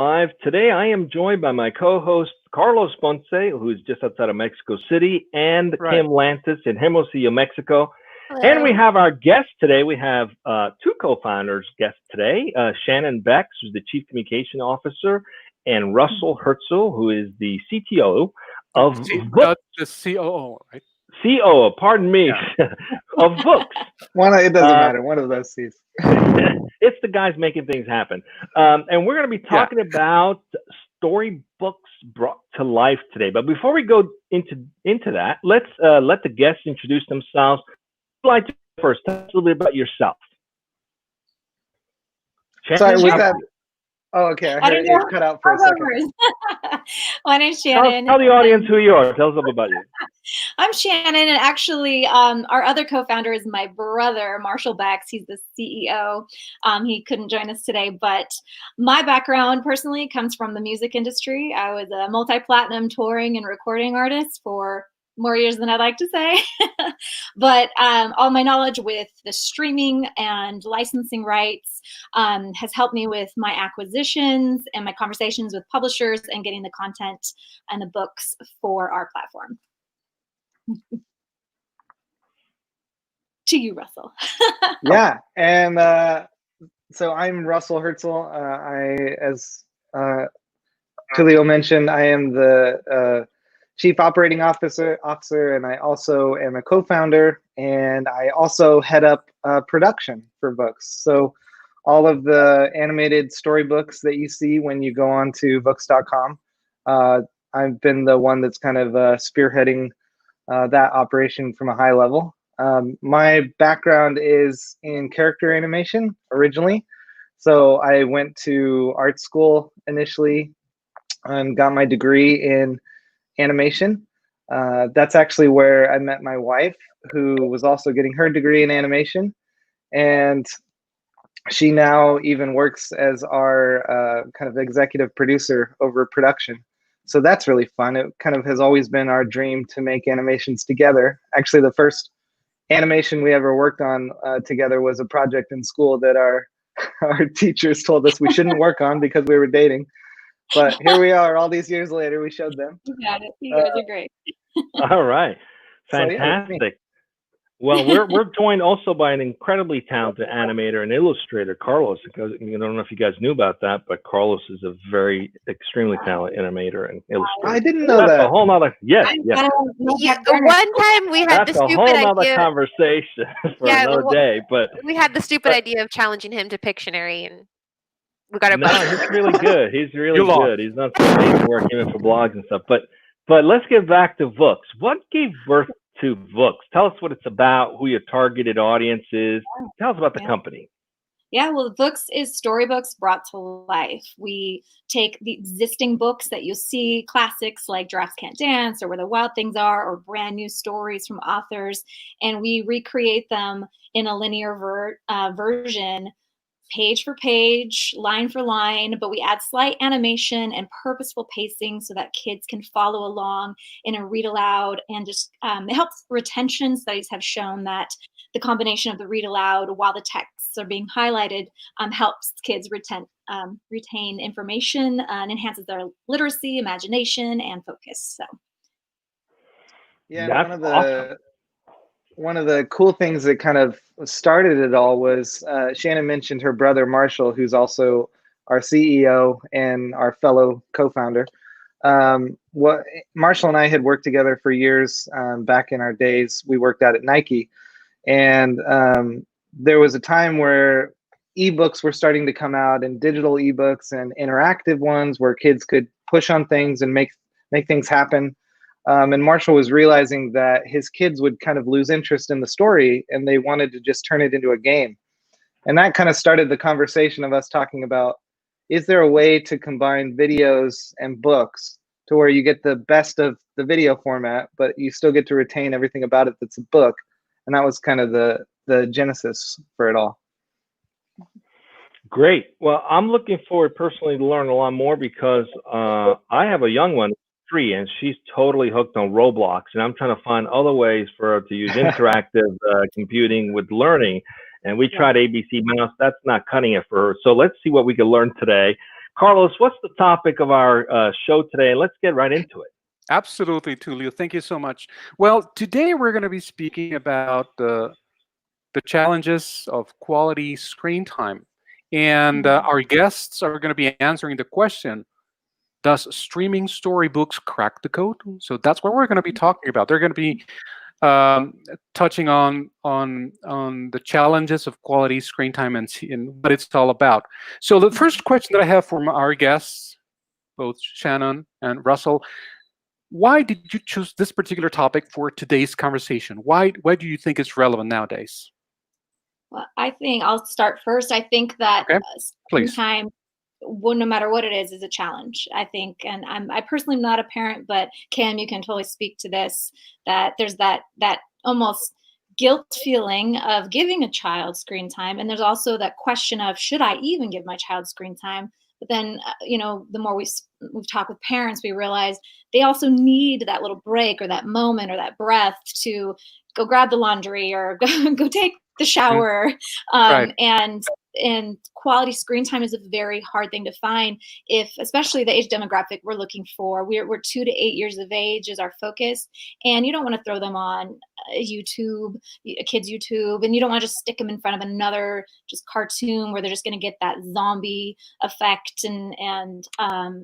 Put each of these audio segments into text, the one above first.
Live. Today I am joined by my co-host Carlos Ponce, who's just outside of Mexico City, and Right. Kim Lantis in Hermosillo, Mexico. And we Hello. have our guest today. We have two co-founders guests today, Shannon Bex, who's the Chief Communication Officer, and Russell Hirtzel, who is the CTO of Books. The COO, right? COO, pardon me, of Books. It doesn't matter. One of those seats. It's the guys making things happen. And we're going to be talking about storybooks brought to life today. But before we go into that, let's let the guests introduce themselves. I'd like to first tell us a little bit about yourself. Sorry, Shannon, was that? Oh, okay. I heard it cut out for a second. My name's Shannon. Tell the audience who you are. Tell us a little about you. I'm Shannon, and actually, our other co-founder is my brother, Marshall Bex. He's the CEO. He couldn't join us today, but my background personally comes from the music industry. I was a multi-platinum touring and recording artist for more years than I'd like to say. But all my knowledge with the streaming and licensing rights has helped me with my acquisitions and my conversations with publishers and getting the content and the books for our platform. To you, Russell. Yeah, and so I'm Russell Hirtzel. As Tulio mentioned, I am the Chief Operating Officer, and I also am a co-founder, and I also head up production for books. So all of the animated storybooks that you see when you go on to books.com, I've been the one that's kind of spearheading that operation from a high level. My background is in character animation originally. So I went to art school initially and got my degree in animation. That's actually where I met my wife, who was also getting her degree in animation. And she now even works as our kind of executive producer over production. So that's really fun. It kind of has always been our dream to make animations together. Actually, the first animation we ever worked on together was a project in school that our teachers told us we shouldn't work on because we were dating. But here we are, all these years later, we showed them. You got it. You guys are great. All right. So, Fantastic. Well, we're joined also by an incredibly talented animator and illustrator, Carlos. Because I don't know if you guys knew about that, but Carlos is a very extremely talented animator and illustrator. I didn't know That's that. a whole nother One time we had that's the a stupid whole nother idea. conversation for another day. But we had the stupid idea of challenging him to Pictionary, and we got no, he's really good. He's really You good. He's not amazing work even for blogs and stuff. But let's get back to books. What gave birth to books? Tell us what it's about, who your targeted audience is. Tell us about the company. Yeah, well, Books is storybooks brought to life. We take the existing books that you see, classics like Giraffes Can't Dance or Where the Wild Things Are, or brand new stories from authors, and we recreate them in a linear version, page for page, line for line, but we add slight animation and purposeful pacing so that kids can follow along in a read aloud, and just it helps retention. Studies have shown that the combination of the read aloud while the texts are being highlighted helps kids retain information and enhances their literacy, imagination, and focus. So yeah, that's awesome. One of the cool things that kind of started it all was Shannon mentioned her brother Marshall, who's also our CEO and our fellow co-founder. What Marshall and I had worked together for years back in our days. We worked out at Nike, and there was a time where ebooks were starting to come out, and digital ebooks and interactive ones where kids could push on things and make things happen. And Marshall was realizing that his kids would kind of lose interest in the story, and they wanted to just turn it into a game. And that kind of started the conversation of us talking about, is there a way to combine videos and books to where you get the best of the video format, but you still get to retain everything about it that's a book? And that was kind of the genesis for it all. Great. Well, I'm looking forward personally to learn a lot more because I have a young one, 3, and she's totally hooked on Roblox, and I'm trying to find other ways for her to use interactive computing with learning. And we tried ABC Mouse. That's not cutting it for her. So let's see what we can learn today. Carlos, what's the topic of our show today? Let's get right into it. Absolutely, Tulio. Thank you so much. Well, today we're going to be speaking about the challenges of quality screen time. And our guests are going to be answering the question, does streaming storybooks crack the code? So that's what we're going to be talking about. They're going to be touching on the challenges of quality screen time and what it's all about. So the first question that I have from our guests, both Shannon and Russell, why did you choose this particular topic for today's conversation? Why do you think it's relevant nowadays? Well, I think I'll start first. I think that screen time, well, no matter what it is a challenge. I think, and I personally am not a parent, but Cam, you can totally speak to this, that there's that almost guilt feeling of giving a child screen time. And there's also that question of, should I even give my child screen time? But then, the more we've talked with parents, we realize they also need that little break or that moment or that breath to go grab the laundry or go take the shower. Right. And quality screen time is a very hard thing to find, especially the age demographic we're looking for. We're 2 to 8 years of age is our focus, and you don't want to throw them on YouTube, a kid's YouTube, and you don't want to just stick them in front of another just cartoon where they're just going to get that zombie effect, and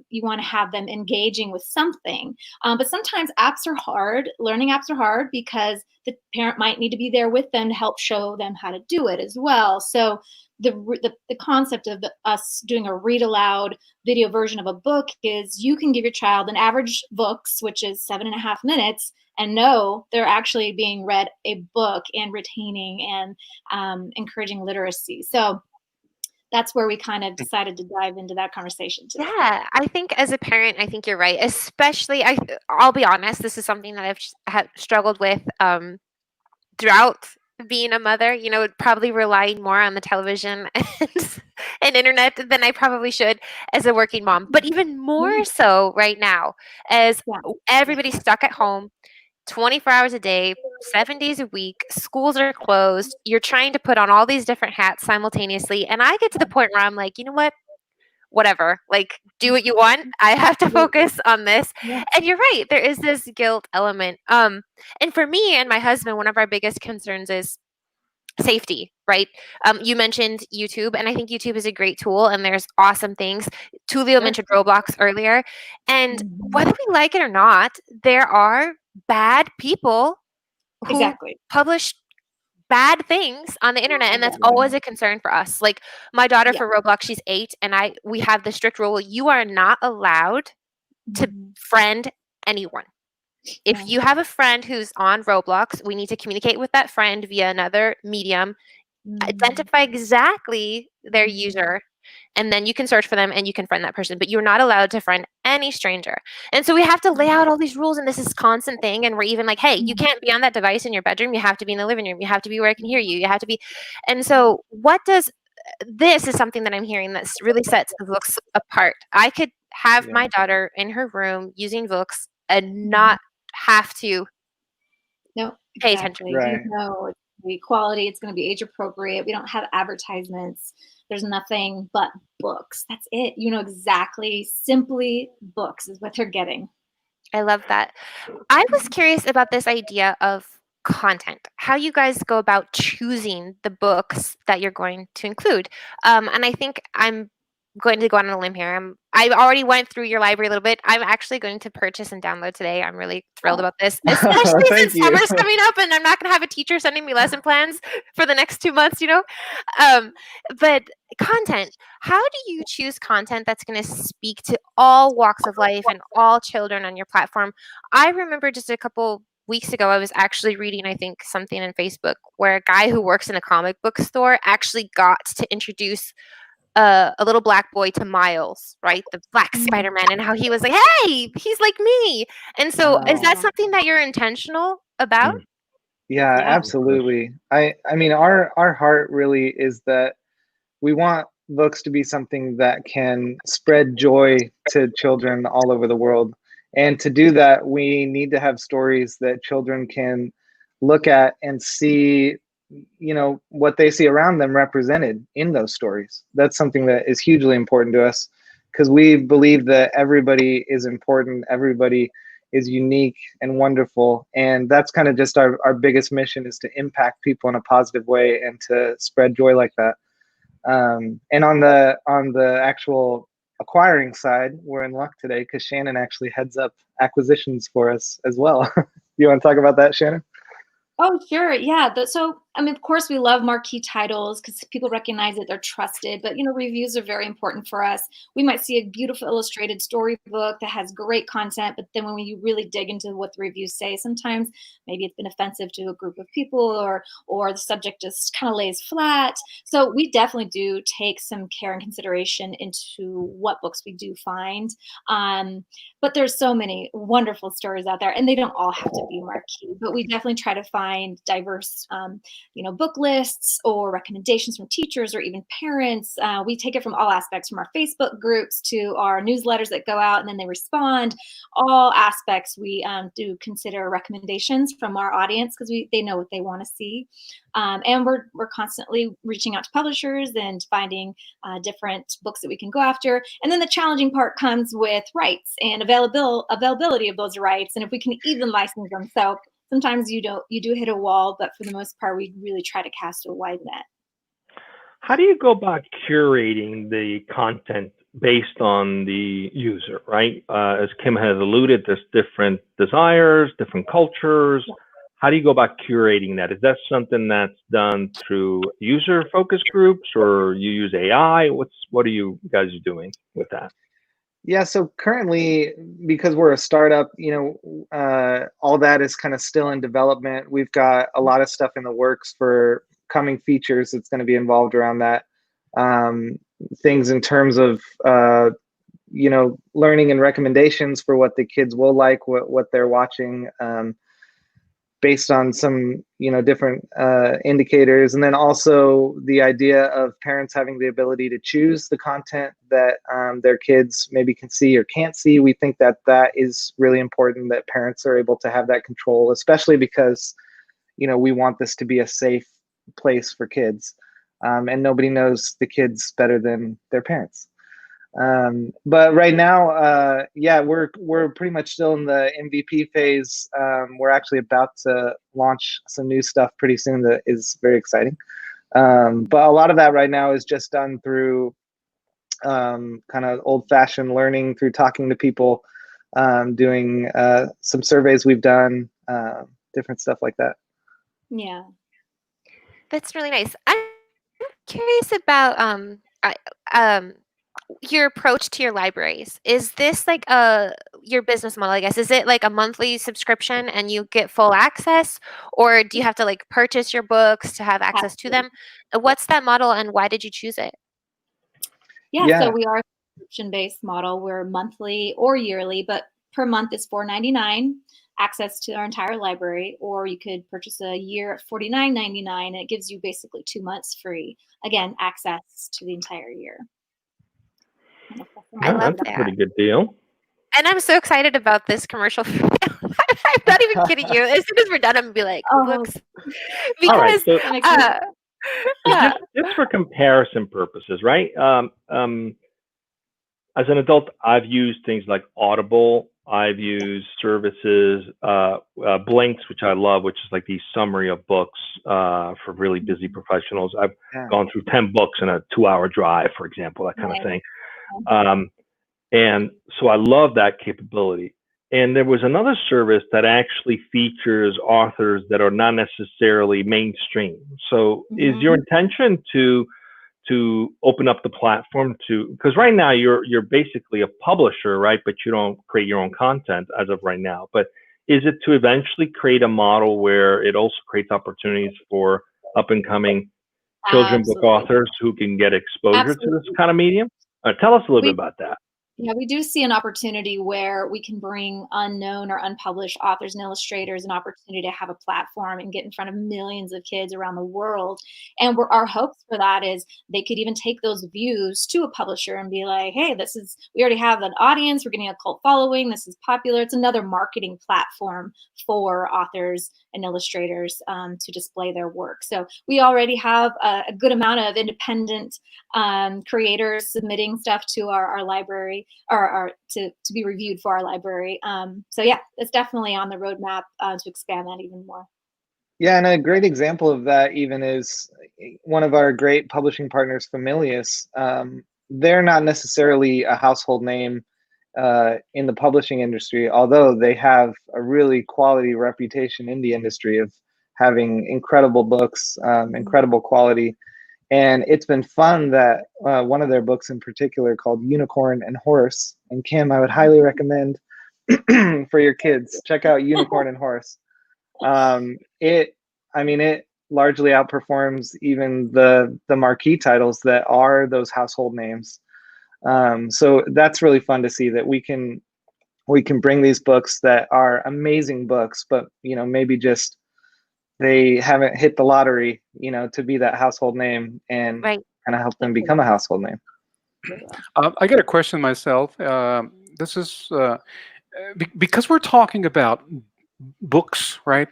you want to have them engaging with something. But sometimes apps are hard. Learning apps are hard because the parent might need to be there with them to help show them how to do it as well. So the concept of us doing a read aloud video version of a book is you can give your child an average books, which is 7.5 minutes, and know they're actually being read a book and retaining and encouraging literacy. So that's where we kind of decided to dive into that conversation today. Yeah, I think as a parent, I think you're right. Especially, I'll be honest, this is something that have struggled with throughout being a mother, probably relying more on the television and internet than I probably should as a working mom. But even more so right now, as everybody's stuck at home 24 hours a day, 7 days a week, schools are closed, you're trying to put on all these different hats simultaneously. And I get to the point where I'm like, you know what? Whatever, like, do what you want. I have to focus on this. And you're right, there is this guilt element. And for me and my husband, one of our biggest concerns is safety, right? You mentioned YouTube, and I think YouTube is a great tool, and there's awesome things. Tulio mentioned Roblox earlier, and whether we like it or not, there are bad people who publish bad things on the internet, and that's always a concern for us. Like my daughter for Roblox, she's 8, and we have the strict rule: you are not allowed to friend anyone. If you have a friend who's on Roblox, we need to communicate with that friend via another medium, identify exactly their user, and then you can search for them and you can friend that person. But you're not allowed to friend any stranger. And so we have to lay out all these rules, and this is constant thing. And we're even like, hey, you can't be on that device in your bedroom. You have to be in the living room. You have to be where I can hear you. You have to be. And so this is something that I'm hearing that really sets the books apart. I could have my daughter in her room using books and not have to pay attention. Right. It's the quality, it's going to be age appropriate. We don't have advertisements. There's nothing but books. That's it. Exactly. Simply books is what they're getting. I love that. I was curious about this idea of content, how you guys go about choosing the books that you're going to include. And I think I'm going to go on a limb here. I already went through your library a little bit. I'm actually going to purchase and download today. I'm really thrilled about this, especially since summer's coming up and I'm not going to have a teacher sending me lesson plans for the next 2 months, But content, how do you choose content that's going to speak to all walks of life and all children on your platform? I remember just a couple weeks ago, I was actually reading, I think, something on Facebook where a guy who works in a comic book store actually got to introduce a little black boy to Miles, right? The Black Spider-Man, and how he was like, hey, he's like me. And so is that something that you're intentional about? Yeah, absolutely. I mean, our heart really is that we want books to be something that can spread joy to children all over the world. And to do that, we need to have stories that children can look at and see what they see around them represented in those stories. That's something that is hugely important to us, because we believe that everybody is important, everybody is unique and wonderful, and that's kind of just our biggest mission, is to impact people in a positive way and to spread joy like that. And on the actual acquiring side, we're in luck today because Shannon actually heads up acquisitions for us as well. You want to talk about that, Shannon? Oh, sure. Yeah. So, I mean, of course, we love marquee titles because people recognize that they're trusted, but, reviews are very important for us. We might see a beautiful illustrated storybook that has great content, but then when you really dig into what the reviews say, sometimes maybe it's been offensive to a group of people, or the subject just kind of lays flat. So we definitely do take some care and consideration into what books we do find. But there's so many wonderful stories out there, and they don't all have to be marquee, but we definitely try to find diverse, book lists or recommendations from teachers or even parents. We take it from all aspects, from our Facebook groups to our newsletters that go out and then they respond. All aspects we do consider recommendations from our audience because they know what they want to see. And we're constantly reaching out to publishers and finding different books that we can go after. And then the challenging part comes with rights and availability of those rights, and if we can even license them. So sometimes you do hit a wall, but for the most part, we really try to cast a wide net. How do you go about curating the content based on the user, right? As Kim has alluded, there's different desires, different cultures. How do you go about curating that? Is that something that's done through user focus groups, or you use AI? What are you guys doing with that? Yeah, so currently, because we're a startup, all that is kind of still in development. We've got a lot of stuff in the works for coming features that's going to be involved around that. Things in terms of, learning and recommendations for what the kids will like, what they're watching, based on some, different indicators. And then also the idea of parents having the ability to choose the content that their kids maybe can see or can't see. We think that is really important, that parents are able to have that control, especially because, we want this to be a safe place for kids. And nobody knows the kids better than their parents. But right now, we're pretty much still in the MVP phase. We're actually about to launch some new stuff pretty soon that is very exciting. But a lot of that right now is just done through kind of old-fashioned learning, through talking to people, doing some surveys we've done, different stuff like that. Yeah. That's really nice. I'm curious about your approach to your libraries. Is this like your business model, I guess? Is it like a monthly subscription and you get full access, or do you have to like purchase your books to have access to them? What's that model, and why did you choose it? Yeah. So we are a subscription-based model. We're monthly or yearly, but per month is $4.99, access to our entire library, or you could purchase a year at $49.99, and it gives you basically 2 months free. Again, access to the entire year. I love that's that. a pretty good deal. And I'm so excited about this commercial. I'm not even kidding you. As soon as we're done, I'm gonna be like, books. Because all right, so just for comparison purposes, right? As an adult, I've used things like Audible. I've used services, Blinks, which I love, which is like the summary of books for really busy professionals. I've gone through 10 books in a 2-hour drive, for example, that kind of thing. And so I love that capability. And there was another service that actually features authors that are not necessarily mainstream. So is your intention to open up the platform because right now you're basically a publisher, right? But you don't create your own content as of right now. But is it to eventually create a model where it also creates opportunities for up and coming children's book authors who can get exposure to this kind of medium? Tell us a little bit about that. Yeah, we do see an opportunity where we can bring unknown or unpublished authors and illustrators an opportunity to have a platform and get in front of millions of kids around the world. And our hopes for that is they could even take those views to a publisher and be like, hey, we already have an audience, we're getting a cult following, this is popular. It's another marketing platform for authors and illustrators to display their work. So we already have a good amount of independent creators submitting stuff to our library, or to be reviewed for our library. So yeah, it's definitely on the roadmap to expand that even more. Yeah, and a great example of that even is one of our great publishing partners, Familius. They're not necessarily a household name in the publishing industry, although they have a really quality reputation in the industry of having incredible books, incredible quality. And it's been fun that one of their books in particular, called Unicorn and Horse, and Kim, I would highly recommend for your kids, check out Unicorn and Horse. It largely outperforms even the marquee titles that are those household names. So that's really fun to see that we can bring these books that are amazing books, but maybe just they haven't hit the lottery, to be that household name, and Right. kind of help them become a household name. I got a question myself. This is because we're talking about books, right?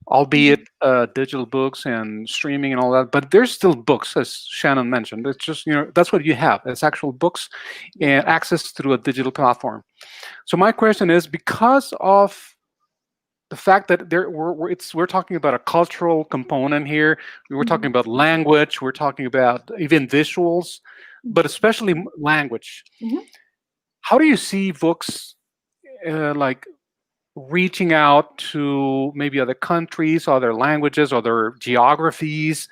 Albeit digital books and streaming and all that, but there's still books, as Shannon mentioned. It's just, that's what you have. It's actual books and access through a digital platform. So my question is, because of the fact that we're talking about a cultural component here, we're talking about language, we're talking about even visuals, but especially language. How do you see books like reaching out to maybe other countries, other languages, other geographies,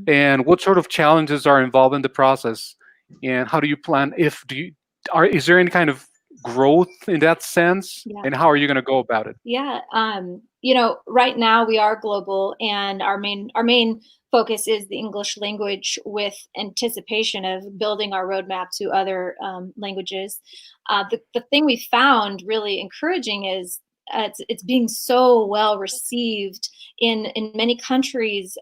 and what sort of challenges are involved in the process? And how do you plan? Is there any kind of growth in that sense? Yeah. And how are you going to go about it? Yeah, right now we are global, and our main focus is the English language, with anticipation of building our roadmap to other languages. The thing we found really encouraging is it's being so well received in many countries.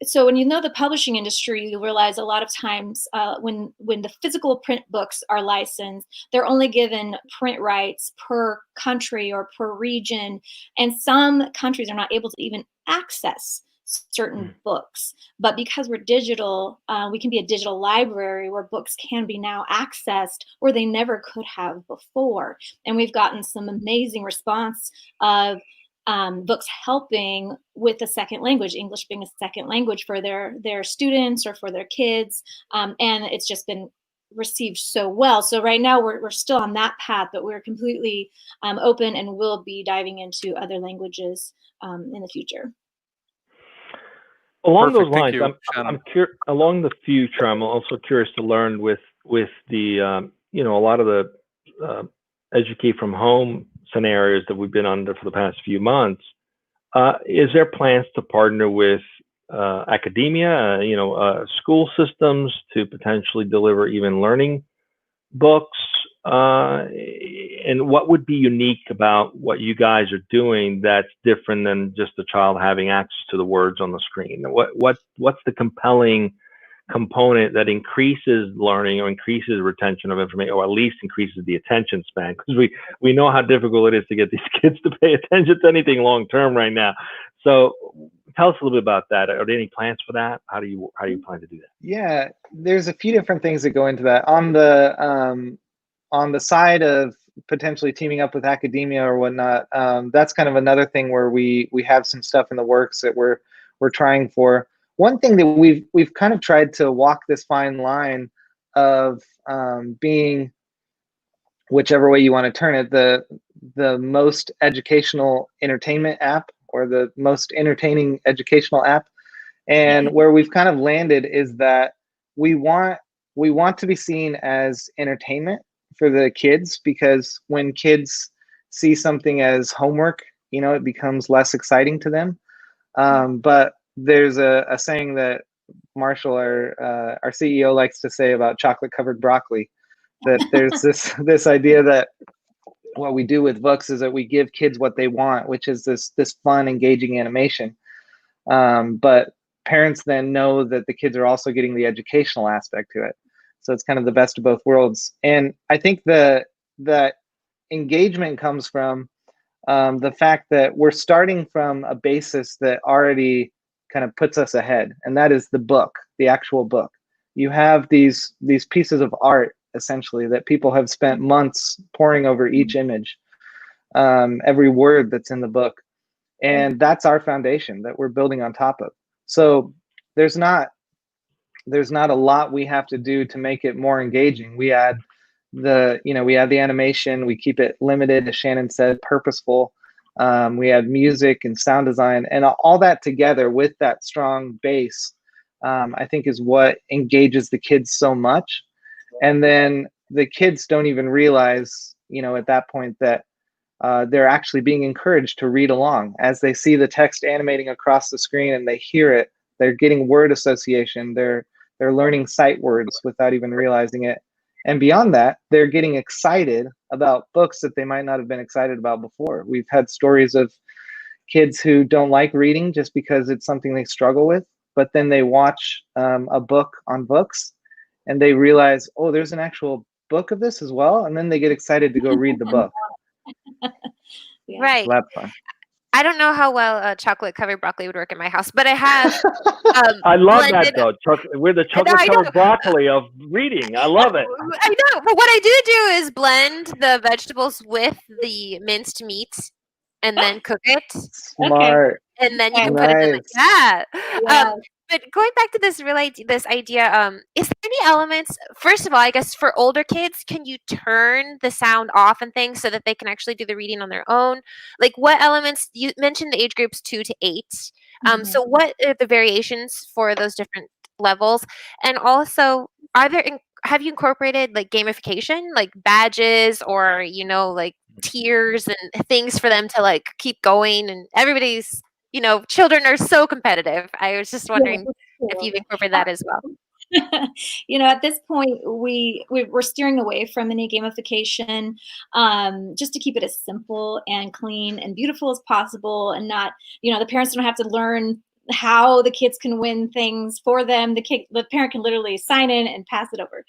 So when the publishing industry, you realize a lot of times when the physical print books are licensed, they're only given print rights per country or per region, and some countries are not able to even access certain books. But because we're digital, we can be a digital library where books can be now accessed where they never could have before. And we've gotten some amazing response of books helping with a second language, English being a second language for their students or for their kids, and it's just been received so well. So right now we're still on that path, but we're completely open and will be diving into other languages in the future. Along Perfect. those lines, I'm along the future, I'm also curious to learn with the a lot of the educate from home scenarios that we've been under for the past few months. Is there plans to partner with academia, school systems, to potentially deliver even learning books? And what would be unique about what you guys are doing that's different than just a child having access to the words on the screen? What's the compelling component that increases learning or increases retention of information, or at least increases the attention span? Because we know how difficult it is to get these kids to pay attention to anything long term right now. So tell us a little bit about that. Are there any plans for that? How do you plan to do that? Yeah, there's a few different things that go into that. On the side of potentially teaming up with academia or whatnot, that's kind of another thing where we have some stuff in the works that we're trying for. One thing that we've kind of tried to walk this fine line of being, whichever way you want to turn it, the most educational entertainment app, or the most entertaining educational app. And where we've kind of landed is that we want to be seen as entertainment for the kids, because when kids see something as homework, it becomes less exciting to them. But there's a saying that Marshall, our CEO, likes to say about chocolate covered broccoli, that there's this idea that what we do with books is that we give kids what they want, which is this fun, engaging animation. But parents then know that the kids are also getting the educational aspect to it. So it's kind of the best of both worlds. And I think the engagement comes from the fact that we're starting from a basis that already kind of puts us ahead, and that is the book, the actual book. You have these pieces of art, essentially, that people have spent months poring over each image, every word that's in the book. And that's our foundation that we're building on top of. So there's not a lot we have to do to make it more engaging. We add the animation, we keep it limited, as Shannon said, purposeful. We add music and sound design, and all that together with that strong base, I think is what engages the kids so much. And then the kids don't even realize, at that point that they're actually being encouraged to read along. As they see the text animating across the screen and they hear it, they're getting word association. They're learning sight words without even realizing it. And beyond that, they're getting excited about books that they might not have been excited about before. We've had stories of kids who don't like reading just because it's something they struggle with, but then they watch a book on books and they realize, oh, there's an actual book of this as well. And then they get excited to go read the book. Yeah. Right. So that's fun. I don't know how well chocolate covered broccoli would work in my house, but I have. I love that blended- though. We're the I know. chocolate covered broccoli of reading. I love it. I know, but what I do is blend the vegetables with the minced meat, and then cook it, Smart. and then you can Nice. put it in the Yeah. But going back to this idea, is there any elements? First of all, I guess for older kids, can you turn the sound off and things so that they can actually do the reading on their own? Like, what elements? You mentioned the age groups 2 to 8. So what are the variations for those different levels? And also, have you incorporated like gamification, like badges or like tiers and things for them to like keep going? And everybody's children are so competitive. I was just wondering if you've incorporated that as well. At this point, we're steering away from any gamification, just to keep it as simple and clean and beautiful as possible, and not, the parents don't have to learn how the kids can win things for them. The parent can literally sign in and pass it over.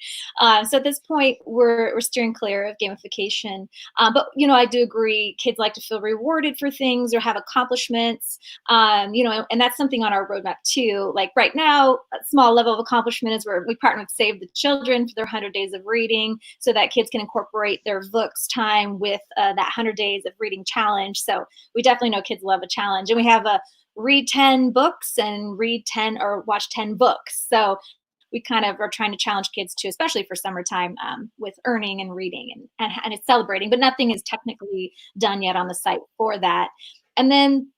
So at this point, we're steering clear of gamification. But I do agree, kids like to feel rewarded for things or have accomplishments. And that's something on our roadmap too. Like right now, a small level of accomplishment is where we partner with Save the Children for their 100 days of reading, so that kids can incorporate their books time with that 100 days of reading challenge. So we definitely know kids love a challenge, and we have a read 10 books and read 10 or watch 10 books. So we kind of are trying to challenge kids too, especially for summertime, with earning and reading and it's celebrating, but nothing is technically done yet on the site for that. And then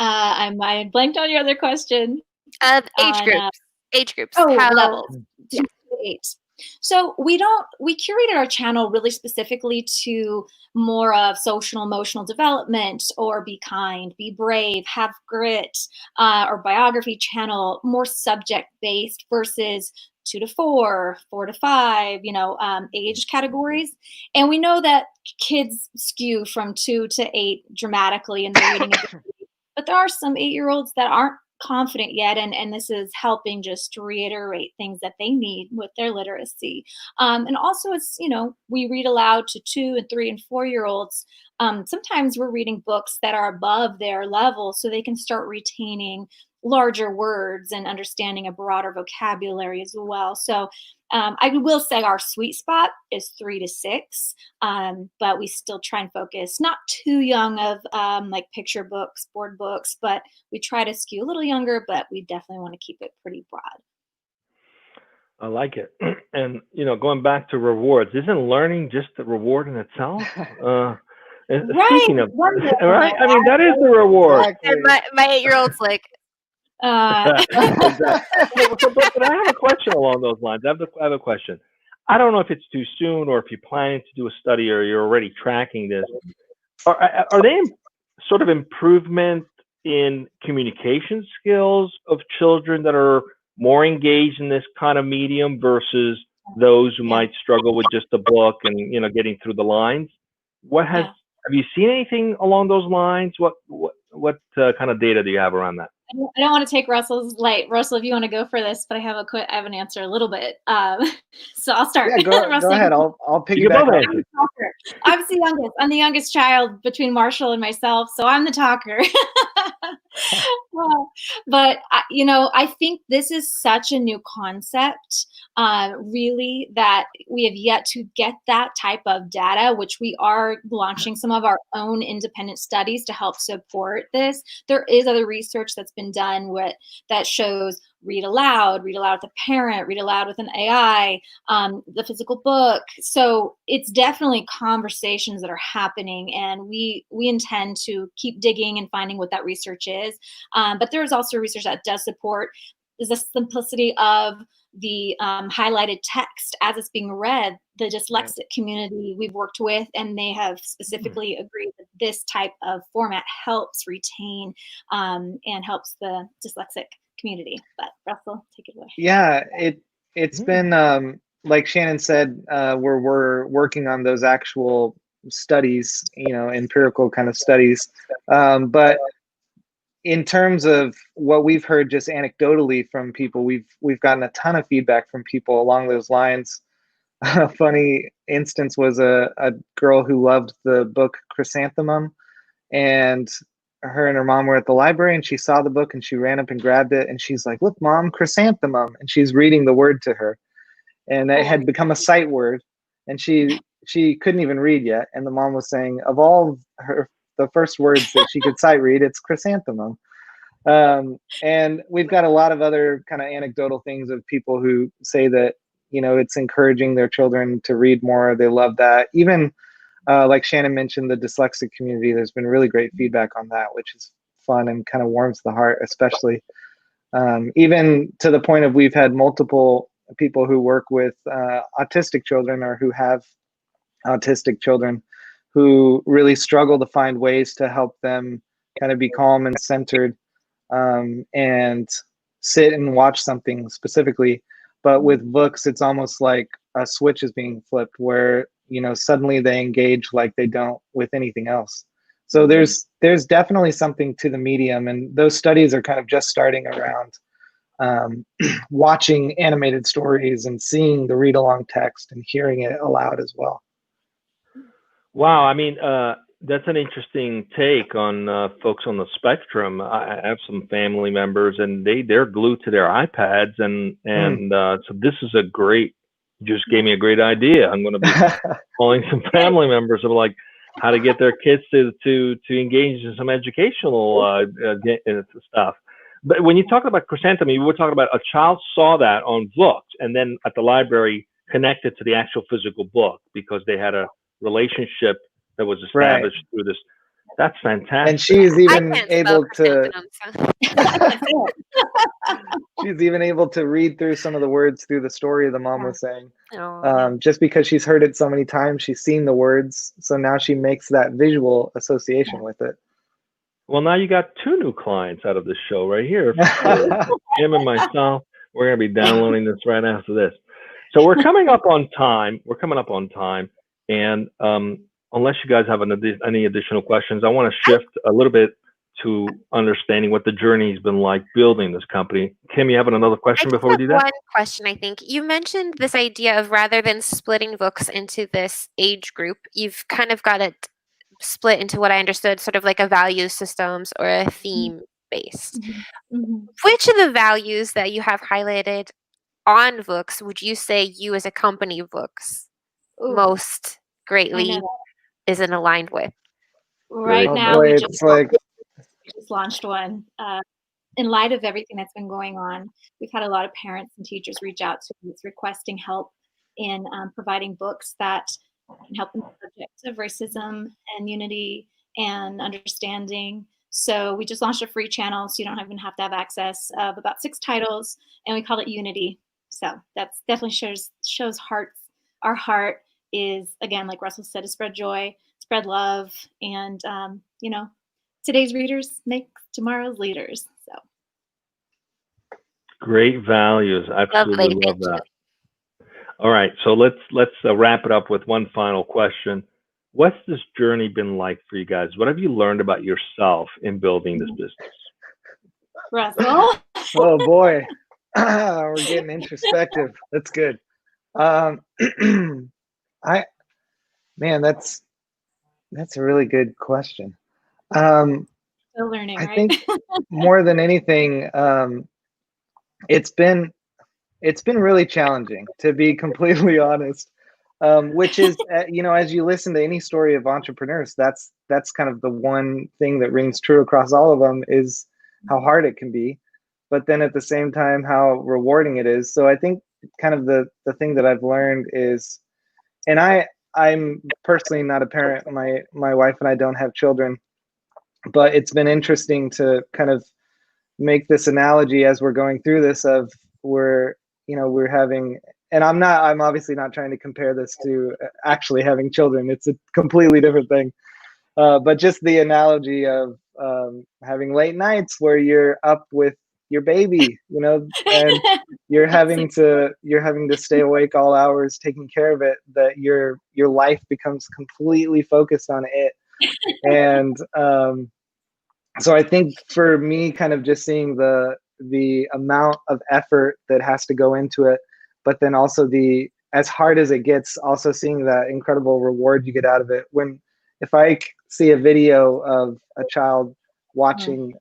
I blanked on your other question. Age groups. Oh, How, levels. 2 to 8. So we curated our channel really specifically to more of social emotional development, or be kind, be brave, have grit, or biography channel, more subject based, versus 2 to 4, 4 to 5, age categories. And we know that kids skew from 2 to 8 dramatically in their reading ability, but there are some 8-year-olds that aren't confident yet, and this is helping just reiterate things that they need with their literacy. And also, it's we read aloud to 2 and 3 and 4-year-olds. Sometimes we're reading books that are above their level, so they can start retaining larger words and understanding a broader vocabulary as well. So I will say our sweet spot is 3 to 6, but we still try and focus not too young of like picture books, board books, but we try to skew a little younger, but we definitely want to keep it pretty broad. I like it. And, going back to rewards, isn't learning just the reward in itself? Speaking of, right? I mean, that is the reward. Exactly. And my 8-year-old's like, But I have a question along those lines. I have a question. I don't know if it's too soon, or if you're planning to do a study, or you're already tracking this. Are they sort of improvement in communication skills of children that are more engaged in this kind of medium versus those who might struggle with just the book and, you know, getting through the lines. Have you seen anything along those lines? What kind of data do you have around that? I don't want to take Russell's light. Russell, if you want to go for this, but I have an answer a little bit. So I'll start. Yeah, go ahead. I'll piggyback on. I'm the youngest. I'm the youngest child between Marshall and myself, so I'm the talker. But you know, I think this is such a new concept, really, that we have yet to get that type of data, which we are launching some of our own independent studies to help support this. There is other research that's been done that shows read aloud with a parent, read aloud with an AI, the physical book. So it's definitely conversations that are happening, and we intend to keep digging and finding what that research is. But there's also research that does support the simplicity of the highlighted text as it's being read. The dyslexic community we've worked with, and they have specifically agreed that this type of format helps retain and helps the dyslexic community. But Russell, take it away. Yeah, it's been like Shannon said, we're working on those actual studies, you know, empirical kind of studies. But in terms of what we've heard just anecdotally from people, we've gotten a ton of feedback from people along those lines. A funny instance was a girl who loved the book Chrysanthemum, and her and her mom were at the library, and she saw the book and she ran up and grabbed it, and she's like, "Look, Mom, chrysanthemum," and she's reading the word to her, and it had become a sight word, and she couldn't even read yet, and the mom was saying, of all the first words that she could sight read, it's chrysanthemum. And we've got a lot of other kind of anecdotal things of people who say that, you know, it's encouraging their children to read more. They love that. Even like Shannon mentioned, the dyslexic community, there's been really great feedback on that, which is fun and kind of warms the heart, especially even to the point of we've had multiple people who work with autistic children or who have autistic children who really struggle to find ways to help them kind of be calm and centered and sit and watch something specifically. But with books, it's almost like a switch is being flipped where, you know, suddenly they engage like they don't with anything else. So there's definitely something to the medium, and those studies are kind of just starting around watching animated stories and seeing the read along text and hearing it aloud as well. Wow, I mean, that's an interesting take on folks on the spectrum. I have some family members, and they're glued to their iPads, and so this is just gave me a great idea. I'm going to be calling some family members of like how to get their kids to engage in some educational stuff. But when you talk about chrysanthemum, you were talking about a child saw that on books, and then at the library connected to the actual physical book because they had a relationship that was established through this. That's fantastic. And she's even able to she's even able to read through some of the words through the story the mom was saying. Just because she's heard it so many times, she's seen the words, so now she makes that visual association with it. Well, now you got 2 new clients out of this show right here. Him and myself, we're going to be downloading this right after this. So we're coming up on time. And unless you guys have any additional questions, I want to shift a little bit to understanding what the journey's been like building this company. Kim, you have another question before we do that? One question, I think. You mentioned this idea of rather than splitting books into this age group, you've kind of got it split into what I understood, sort of like a value systems or a theme based. Which of the values that you have highlighted on books would you say you as a company of books most greatly isn't aligned with? Right now, we just launched one. In light of everything that's been going on, we've had a lot of parents and teachers reach out to us requesting help in providing books that can help in the subjects of racism and unity and understanding. So we just launched a free channel, so you don't even have to have access, of about 6 titles, and we call it Unity. So that's definitely shows hearts. Our heart is, again, like Russell said, to spread joy, spread love, and you know, today's readers make tomorrow's leaders. So great values. Absolutely love that. All right, so let's wrap it up with one final question. What's this journey been like for you guys? What have you learned about yourself in building this business? Russell. Oh boy, we're getting introspective. That's good. I man, that's a really good question. Still learning, I right? think more than anything, it's been really challenging, to be completely honest. Which is, as you listen to any story of entrepreneurs, that's kind of the one thing that rings true across all of them, is how hard it can be, but then at the same time how rewarding it is. So I think kind of the thing that I've learned is, and I'm personally not a parent. My wife and I don't have children, but it's been interesting to kind of make this analogy as we're going through this of we're having, and I'm obviously not trying to compare this to actually having children. It's a completely different thing. But just the analogy of having late nights where you're up with your baby, and you're having to stay awake all hours taking care of it, that your life becomes completely focused on it. And so I think for me, kind of just seeing the amount of effort that has to go into it, but then also as hard as it gets, also seeing that incredible reward you get out of it. If I see a video of a child watching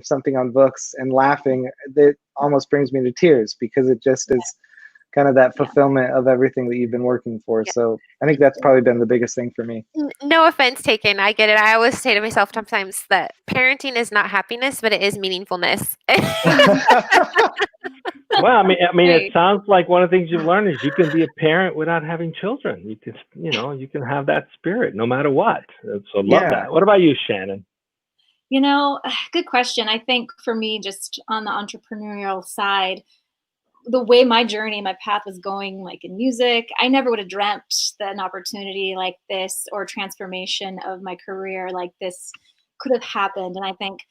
something on books and laughing, it almost brings me to tears, because it just is kind of that fulfillment of everything that you've been working for. So I think that's probably been the biggest thing for me. No offense taken. I get it. I always say to myself sometimes that parenting is not happiness, but it is meaningfulness. Well, I mean, it sounds like one of the things you've learned is you can be a parent without having children. You can, you can have that spirit no matter what. So love that. What about you, Shannon? Good question. I think for me, just on the entrepreneurial side, the way my path was going, like in music, I never would have dreamt that an opportunity like this or transformation of my career like this could have happened. And I think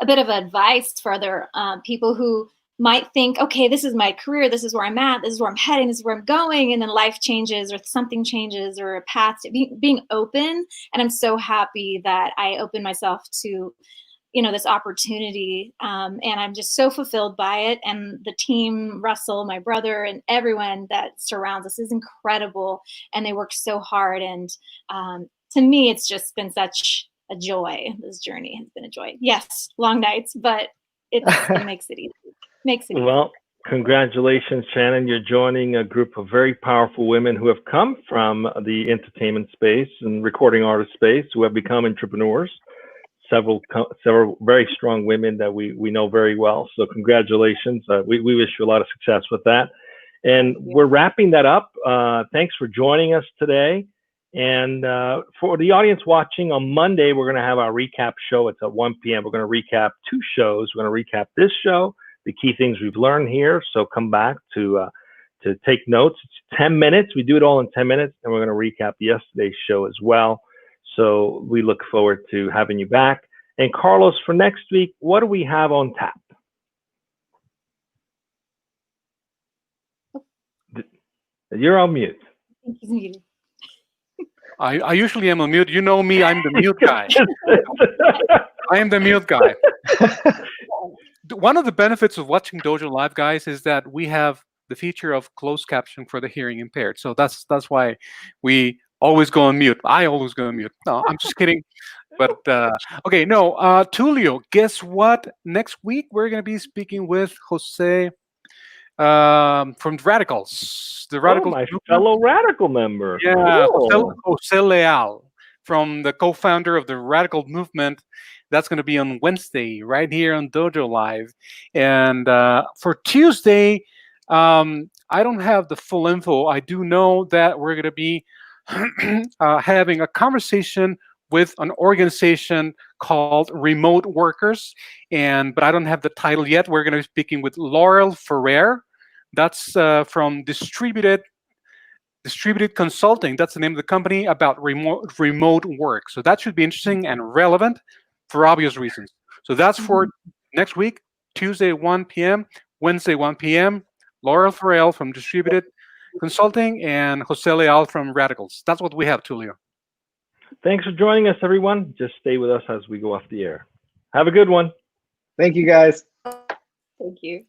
a bit of advice for other people who might think, okay, this is my career, this is where I'm at, this is where I'm heading, this is where I'm going, and then life changes or something changes or a path to being open. And I'm so happy that I opened myself to this opportunity. And I'm just so fulfilled by it. And the team, Russell, my brother, and everyone that surrounds us is incredible. And they work so hard. And to me, it's just been such a joy. This journey has been a joy. Yes, long nights, but it makes it easy. Well, congratulations, Shannon. You're joining a group of very powerful women who have come from the entertainment space and recording artist space, who have become entrepreneurs. Several very strong women that we know very well. So congratulations. We wish you a lot of success with that. And we're wrapping that up. Thanks for joining us today. And for the audience watching, on Monday, we're going to have our recap show. It's at 1 p.m. We're going to recap 2 shows. We're going to recap this show, the key things we've learned here. So come back to take notes. It's 10 minutes. We do it all in 10 minutes. And we're going to recap yesterday's show as well. So we look forward to having you back. And Carlos, for next week, what do we have on tap? You're on mute. I usually am on mute. You know me, I'm the mute guy. I am the mute guy. One of the benefits of watching Dojo Live, guys, is that we have the feature of closed caption for the hearing impaired. So that's why we always go on mute. I always go on mute. No, I'm just kidding. But okay, no, Tulio, guess what? Next week we're going to be speaking with Jose from the Radicals. The Radicals, my fellow Radical member. Yeah, cool. Jose Leal, from the co-founder of the Radical Movement. That's going to be on Wednesday, right here on Dojo Live. And for Tuesday, I don't have the full info. I do know that we're going to be having a conversation with an organization called Remote Workers, but I don't have the title yet. We're going to be speaking with Laurel Ferrer. That's from Distributed Consulting. That's the name of the company, about remote work. So that should be interesting and relevant for obvious reasons. So that's for next week, Tuesday 1 p.m., Wednesday 1 p.m. Laurel Ferrer from Distributed Consulting, and Jose Leal from Radicals. That's what we have, Tulio. Thanks for joining us, everyone. Just stay with us as we go off the air. Have a good one. Thank you, guys. Thank you.